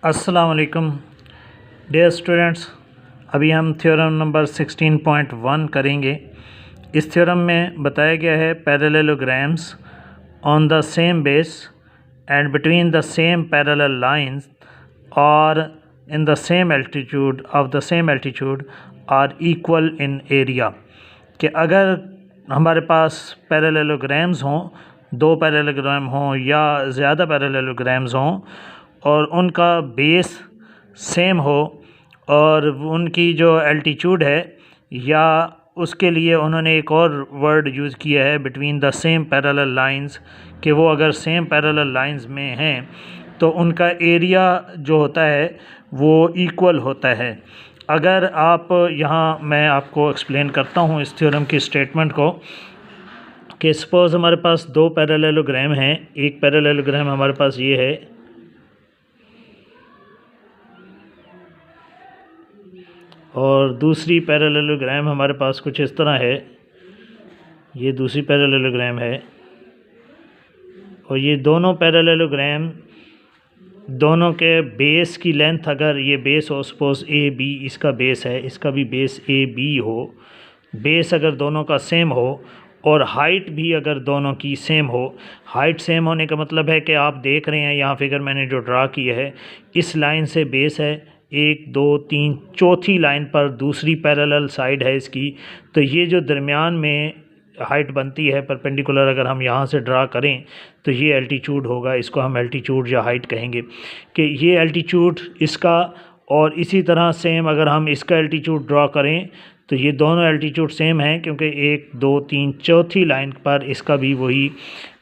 अस्सलाम वालेकुम dear students. अभी हम थ्योरम नंबर 16.1 करेंगे। इस थ्योरम में बताया गया है parallelograms on the same base and between the same parallel lines और in the same altitude of the same altitude are equal in area. कि अगर हमारे पास पैरेललोग्राम्स हों, दो पैरेललोग्राम हों या ज़्यादा पैरेललोग्राम्स हों और उनका बेस सेम हो और उनकी जो एल्टीट्यूड है, या उसके लिए उन्होंने एक और वर्ड यूज़ किया है between the same parallel lines, कि वो अगर सेम पैरेलल लाइंस में हैं तो उनका एरिया जो होता है वो इक्वल होता है। अगर आप यहाँ मैं आपको एक्सप्लेन करता हूँ इस थ्योरम की स्टेटमेंट को, कि सपोज़ हमारे पास दो पैरेललोग्राम हैं। एक पैरेललोग्राम हमारे पास ये है और दूसरी पैरेललोग्राम हमारे पास कुछ इस तरह है। ये दूसरी पैरेललोग्राम है और ये दोनों पैरेललोग्राम, दोनों के बेस की लेंथ, अगर ये बेस हो सपोज़ ए बी, इसका बेस है, इसका भी बेस ए बी हो, बेस अगर दोनों का सेम हो और हाइट भी अगर दोनों की सेम हो। हाइट सेम होने का मतलब है कि आप देख रहे हैं यहाँ फिगर मैंने जो ड्रा किया है, इस लाइन से बेस है 1 2 3, चौथी लाइन पर दूसरी पैरेलल साइड है इसकी, तो ये जो दरमियान में हाइट बनती है परपेंडिकुलर, अगर हम यहाँ से ड्रा करें तो ये एल्टीट्यूड होगा। इसको हम एल्टीट्यूड या हाइट कहेंगे कि ये एल्टीट्यूड इसका, और इसी तरह सेम अगर हम इसका एल्टीट्यूड ड्रा करें तो ये दोनों एल्टीट्यूड सेम हैं, क्योंकि 1 2 3 चौथी लाइन पर इसका भी वही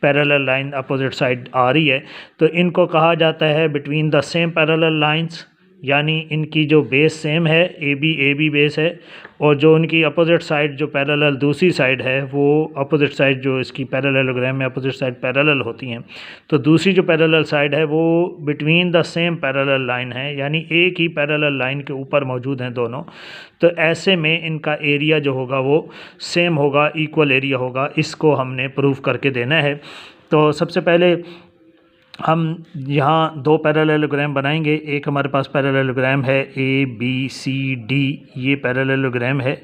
पैरेलल लाइन अपोजिट साइड आ रही है। तो इनको कहा जाता है between the same parallel lines, यानी इनकी जो बेस सेम है, ए बी बेस है, और जो उनकी अपोजिट साइड जो पैरेलल दूसरी साइड है, वो अपोजिट साइड जो इसकी पैरेललोग्राम में अपोजिट साइड पैरेलल होती हैं, तो दूसरी जो पैरेलल साइड है वो between the same parallel line है, यानी एक ही पैरेलल लाइन के ऊपर मौजूद हैं दोनों। तो ऐसे में इनका एरिया जो होगा वो सेम होगा, इक्वल एरिया होगा। इसको हमने प्रूफ करके देना है। तो सबसे पहले हम यहाँ दो पैरेललोग्राम बनाएंगे। एक हमारे पास पैरेललोग्राम है ए बी सी डी, ये पैरेललोग्राम है।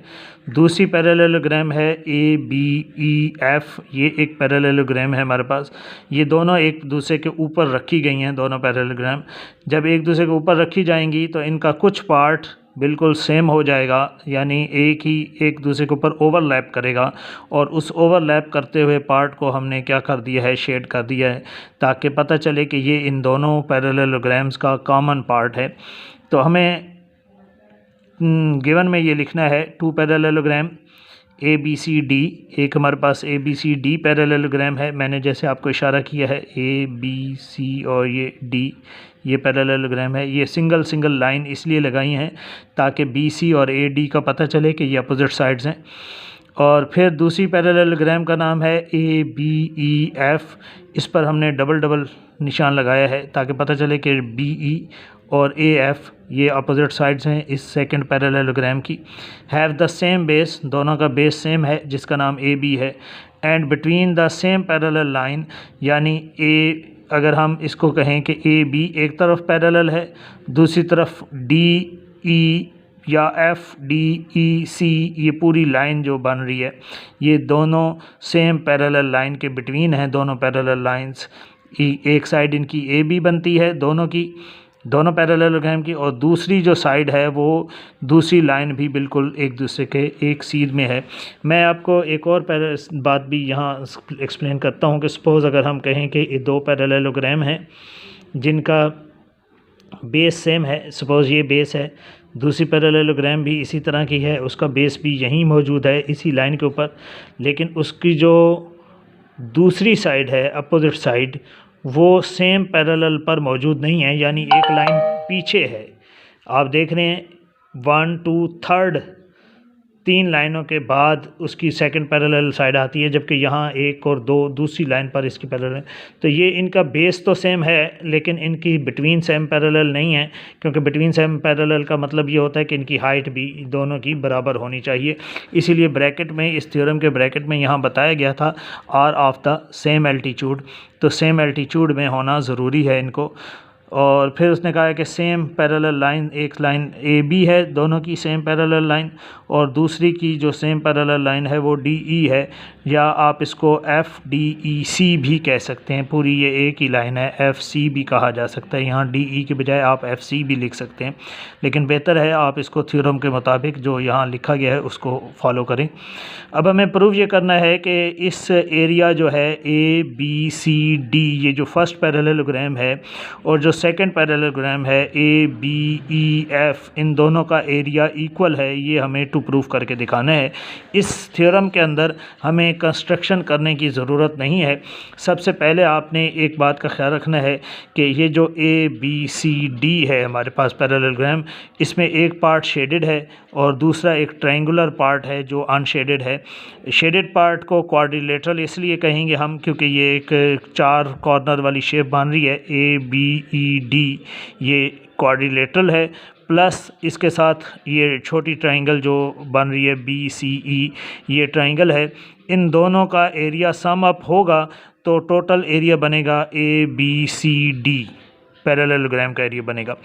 दूसरी पैरेललोग्राम है ए बी ई एफ, ये एक पैरेललोग्राम है हमारे पास। ये दोनों एक दूसरे के ऊपर रखी गई हैं दोनों पैरेललोग्राम। जब एक दूसरे के ऊपर रखी जाएंगी तो इनका कुछ पार्ट बिल्कुल सेम हो जाएगा, यानी एक दूसरे के ऊपर ओवरलैप करेगा, और उस ओवरलैप करते हुए पार्ट को हमने क्या कर दिया है, शेड कर दिया है, ताकि पता चले कि ये इन दोनों पैरेललोग्राम्स का कॉमन पार्ट है। तो हमें गिवन में ये लिखना है two parallelogram A B C D. एक हमारे पास A B C D parallelogram है, मैंने जैसे आपको इशारा किया है ए बी सी और ये डी, ये पैरेललोग्राम है। ये सिंगल लाइन इसलिए लगाई हैं ताकि बी सी और ए डी का पता चले कि ये अपोजिट साइड्स हैं। और फिर दूसरी पैरेललोग्राम का नाम है ए बी ई एफ, इस पर हमने डबल निशान लगाया है ताकि पता चले कि बी ई और ए एफ ये अपोजिट साइड्स हैं इस सेकंड पैरेललोग्राम की। हैव द सेम बेस, दोनों का बेस सेम है जिसका नाम ए बी है। And between the same parallel line, यानी ए, अगर हम इसको कहें कि ए बी एक तरफ पैरेलल है, दूसरी तरफ डी ई या एफ डी ई सी, ये पूरी लाइन जो बन रही है ये दोनों सेम पैरेलल लाइन के बिटवीन हैं। दोनों पैरेलल लाइंस, एक साइड इनकी ए बी बनती है दोनों पैरेललोग्राम की, और दूसरी जो साइड है वो दूसरी लाइन भी बिल्कुल एक दूसरे के एक सीध में है। मैं आपको एक और बात भी यहाँ एक्सप्लेन करता हूँ कि सपोज़ अगर हम कहें कि ये दो पैरेललोग्राम हैं जिनका बेस सेम है, सपोज़ ये बेस है, दूसरी पैरेललोग्राम भी इसी तरह की है, उसका बेस भी यहीं मौजूद है इसी लाइन के ऊपर, लेकिन उसकी जो दूसरी साइड है अपोजिट साइड वो सेम पैरेलल पर मौजूद नहीं है, यानी एक लाइन पीछे है। आप देख रहे हैं 1 2 3 तीन लाइनों के बाद उसकी सेकंड पैरेलल साइड आती है, जबकि यहाँ 1 और 2 दूसरी लाइन पर इसकी पैरेलल। तो ये इनका बेस तो सेम है लेकिन इनकी बिटवीन सेम पैरेलल नहीं है, क्योंकि बिटवीन सेम पैरेलल का मतलब ये होता है कि इनकी हाइट भी दोनों की बराबर होनी चाहिए। इसीलिए ब्रैकेट में, इस थ्योरम के ब्रैकेट में यहाँ बताया गया था are of the same altitude, तो सेम एल्टीट्यूड में होना ज़रूरी है इनको। और फिर उसने कहा है कि सेम पैरेलल लाइन, एक लाइन ए बी है, दोनों की सेम पैरेलल लाइन, और दूसरी की जो सेम पैरेलल लाइन है वो डी ई है, या आप इसको एफ डी ई सी भी कह सकते हैं। पूरी ये एक ही लाइन है, एफ सी भी कहा जा सकता है, यहाँ डी ई के बजाय आप एफ सी भी लिख सकते हैं, लेकिन बेहतर है आप इसको थ्योरम के मुताबिक जो यहाँ लिखा गया है उसको फॉलो करें। अब हमें प्रूव ये करना है कि इस एरिया जो है ए बी सी डी, ये जो फर्स्ट पैरेललोग्राम है और जो सेकंड पैरेललोग्राम है ए बी ई एफ, इन दोनों का एरिया इक्वल है, ये हमें टू प्रूव करके दिखाना है। इस थ्योरम के अंदर हमें कंस्ट्रक्शन करने की ज़रूरत नहीं है। सबसे पहले आपने एक बात का ख्याल रखना है कि ये जो ए बी सी डी है हमारे पास पैरेललोग्राम, इसमें एक पार्ट शेडेड है और दूसरा एक ट्रायंगुलर पार्ट है जो अनशेडेड है। शेडेड पार्ट को क्वाड्रिलेटरल इसलिए कहेंगे हम क्योंकि ये एक 4 कॉर्नर वाली शेप बन रही है, ए बी ई डी, ये क्वाड्रिलेटरल है, प्लस इसके साथ ये छोटी ट्रायंगल जो बन रही है बी सी ई, ये ट्रायंगल है। इन दोनों का एरिया सम अप होगा तो टोटल एरिया बनेगा A B C D, parallelogram का एरिया बनेगा।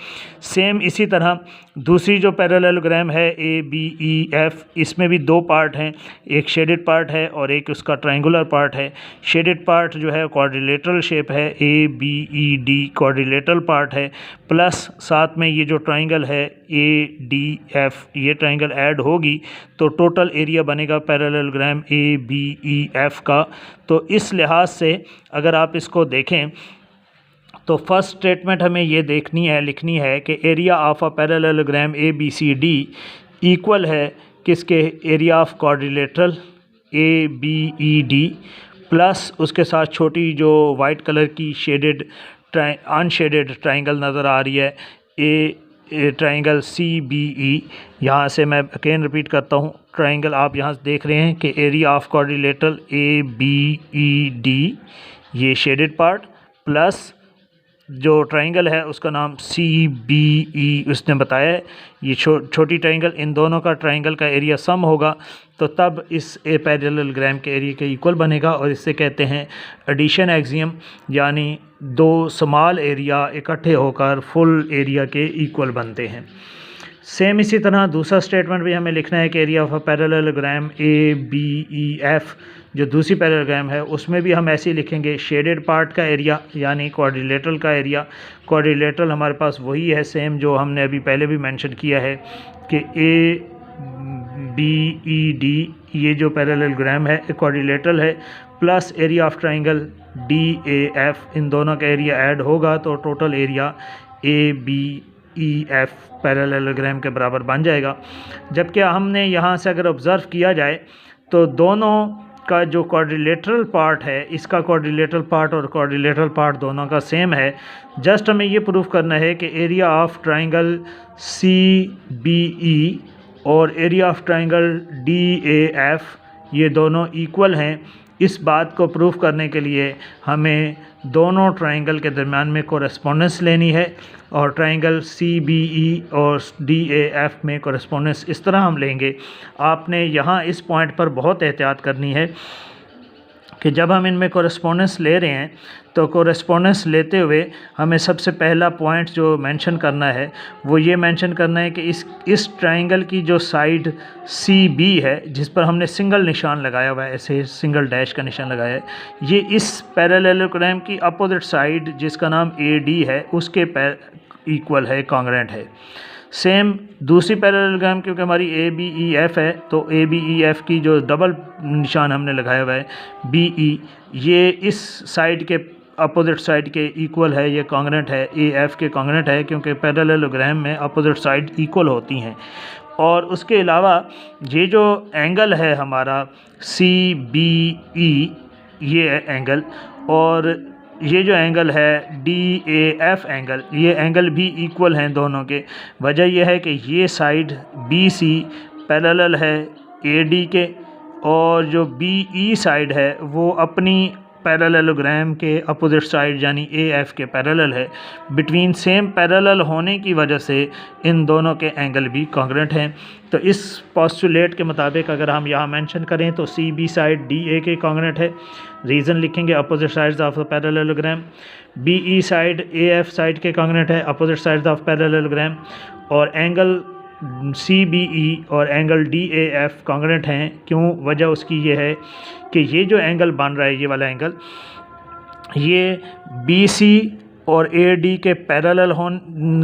सेम इसी तरह दूसरी जो पैरेललोग्राम है ए बी ई एफ, इसमें भी 2 पार्ट हैं, एक शेडेड पार्ट है और एक उसका ट्रायंगुलर पार्ट है। शेडेड पार्ट जो है क्वाड्रिलेटरल शेप है, A B E D quadrilateral part है, प्लस साथ में ये जो ट्रायंगल है ए डी एफ, ये ट्रायंगल ऐड होगी तो टोटल एरिया बनेगा parallelogram A B E F का। तो इस लिहाज से अगर आप इसको देखें तो फर्स्ट स्टेटमेंट हमें ये देखनी है, लिखनी है कि area of a parallelogram A B C D equal है किसके, area of quadrilateral A B E D, plus उसके साथ छोटी जो वाइट कलर की शेडेड अनशेडेड ट्रायंगल नज़र आ रही है ए ट्रायंगल सी बी ई। यहाँ से मैं अगेन रिपीट करता हूँ, ट्रायंगल आप यहाँ से देख रहे हैं कि area of quadrilateral A B E D, ये शेडेड पार्ट, प्लस जो ट्रायंगल है उसका नाम सी बी ई उसने बताया है, ये छोटी ट्रायंगल, इन दोनों का ट्रायंगल का एरिया सम होगा तो तब इस ए पैरेललोग्राम के एरिया के इक्वल बनेगा, और इससे कहते हैं एडिशन एक्सियम, यानी 2 स्मॉल एरिया इकट्ठे होकर फुल एरिया के इक्वल बनते हैं। सेम इसी तरह दूसरा स्टेटमेंट भी हमें लिखना है कि area of a parallelogram A B E F, जो दूसरी पैरेललोग्राम है उसमें भी हम ऐसे ही लिखेंगे, शेडेड पार्ट का एरिया यानी क्वाड्रिलेटरल का एरिया। क्वाड्रिलेटरल हमारे पास वही है सेम जो हमने अभी पहले भी मेंशन किया है कि ए बी ई डी, ये जो पैरेललोग्राम है क्वाड्रिलेटरल है, plus area of triangle D A F, इन दोनों का एरिया ऐड होगा तो total area A B E F parallelogram के बराबर बन जाएगा। जबकि हमने यहाँ से अगर ऑब्ज़र्व किया जाए तो दोनों का जो क्वाड्रिलेटरल पार्ट है, इसका क्वाड्रिलेटरल पार्ट और क्वाड्रिलेटरल पार्ट दोनों का सेम है। जस्ट हमें ये प्रूफ करना है कि area of triangle C B E और area of triangle D A F, ये दोनों इक्वल हैं। इस बात को प्रूफ करने के लिए हमें दोनों ट्रायंगल के दरमियान में कोरेस्पोंडेंस लेनी है, और ट्रायंगल सी बी ई और डी ए एफ में कोरेस्पोंडेंस इस तरह हम लेंगे। आपने यहाँ इस पॉइंट पर बहुत एहतियात करनी है कि जब हम इनमें कोरेस्पोंडेंस ले रहे हैं तो कोरेस्पोंडेंस लेते हुए हमें सबसे पहला पॉइंट जो मेंशन करना है वो ये मेंशन करना है कि इस ट्रायंगल की जो साइड सी बी है, जिस पर हमने सिंगल निशान लगाया हुआ है, ऐसे सिंगल डैश का निशान लगाया है, ये इस पैरेललोग्राम की अपोजिट साइड जिसका नाम ए डी है उसके इक्वल है, कॉन्ग्रेंट है। सेम दूसरी पैरेललोग्राम क्योंकि हमारी ए बी ई एफ है तो ए बी ई एफ की जो डबल निशान हमने लगाया हुआ है बी ई, ये इस साइड के अपोजिट साइड के इक्वल है, ये कॉन्ग्रेंट है, ए एफ के कॉन्ग्रेंट है क्योंकि पैरेललोग्राम में अपोजिट साइड इक्वल होती हैं। और उसके अलावा ये जो एंगल है हमारा सी बी ई, ये एंगल, और ये जो एंगल है डी ए एफ एंगल, ये एंगल भी इक्वल हैं दोनों के। वजह यह है कि ये साइड बी सी पैरेलल है ए डी के, और जो बी ई साइड है वो अपनी पैरेललोग्राम के अपोजिट साइड यानी ए एफ के पैरेलल है, बिटवीन सेम पैरेलल होने की वजह से इन दोनों के एंगल भी कॉन्ग्रेंट हैं। तो इस पोस्टुलेट के मुताबिक अगर हम यहाँ मेंशन करें तो C B side D A के कॉन्ग्रेंट है। रीज़न लिखेंगे opposite sides of the parallelogram. B E side A F side के कॉन्ग्रेंट है, अपोजिट साइड्स ऑफ पैरेललोग्राम। और एंगल सी बी ई और angle D A F congruent हैं। क्यों? वजह उसकी ये है कि ये जो एंगल बन रहा है, ये वाला एंगल, ये बी सी और ए डी के पैरेलल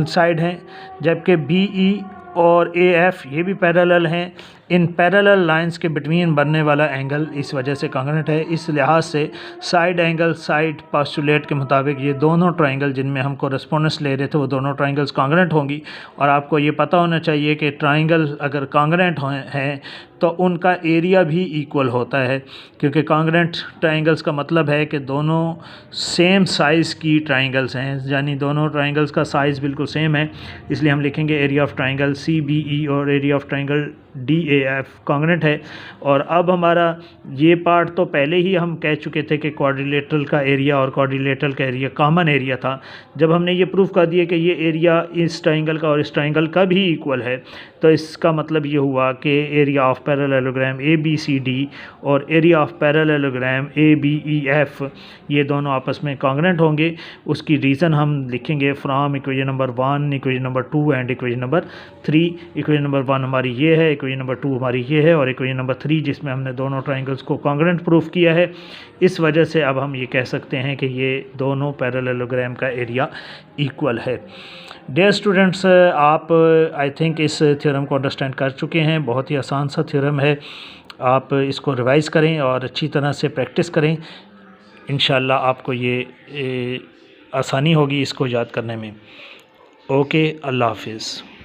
साइड हैं, जबकि बी ई और ए एफ ये भी पैरेलल हैं। इन पैरेलल लाइंस के बिटवीन बनने वाला एंगल इस वजह से कॉन्ग्रेंट है। इस लिहाज से साइड एंगल साइड पोस्टुलेट के मुताबिक ये दोनों ट्रायंगल जिनमें हम कोरेस्पोंडेंस ले रहे थे वो दोनों ट्रायंगल्स कॉन्ग्रेंट होंगी। और आपको ये पता होना चाहिए कि ट्रायंगल अगर कॉन्ग्रेंट हैं तो उनका एरिया भी इक्वल होता है, क्योंकि कॉन्ग्रेंट ट्रायंगल्स का मतलब है कि दोनों सेम साइज़ की ट्रायंगल्स हैं, यानी दोनों ट्रायंगल्स का साइज़ बिल्कुल सेम है। इसलिए हम लिखेंगे area of triangle C B E और area of triangle D A F congruent है। और अब हमारा ये पार्ट तो पहले ही हम कह चुके थे कि क्वाड्रिलेटरल का एरिया और क्वाड्रिलेटरल का एरिया कॉमन एरिया था। जब हमने ये प्रूफ कर दिया कि ये एरिया इस ट्रायंगल का और इस ट्रायंगल का भी इक्वल है, तो इसका मतलब ये हुआ कि area of parallelogram A B C D और area of parallelogram A B E F ये दोनों आपस में कॉन्ग्रेंट होंगे। उसकी रीज़न हम लिखेंगे from equation number 1, equation number 2 and equation number 3। Equation number 1 हमारी ये है, इक्वेशन नंबर 2 हमारी ये है, और इक्वेशन नंबर 3 जिसमें हमने दोनों ट्रायंगल्स को कॉन्ग्रेंट प्रूफ किया है। इस वजह से अब हम ये कह सकते हैं कि ये दोनों पैरेललोग्राम का एरिया इक्वल है। डियर स्टूडेंट्स, आप आई थिंक इस थ्योरम को अंडरस्टैंड कर चुके हैं। बहुत ही आसान सा थ्योरम है। आप इसको रिवाइज़ करें और अच्छी तरह से प्रैक्टिस करें। इंशाल्लाह आपको ये आसानी होगी इसको याद करने में। ओके, अल्लाह हाफिज़।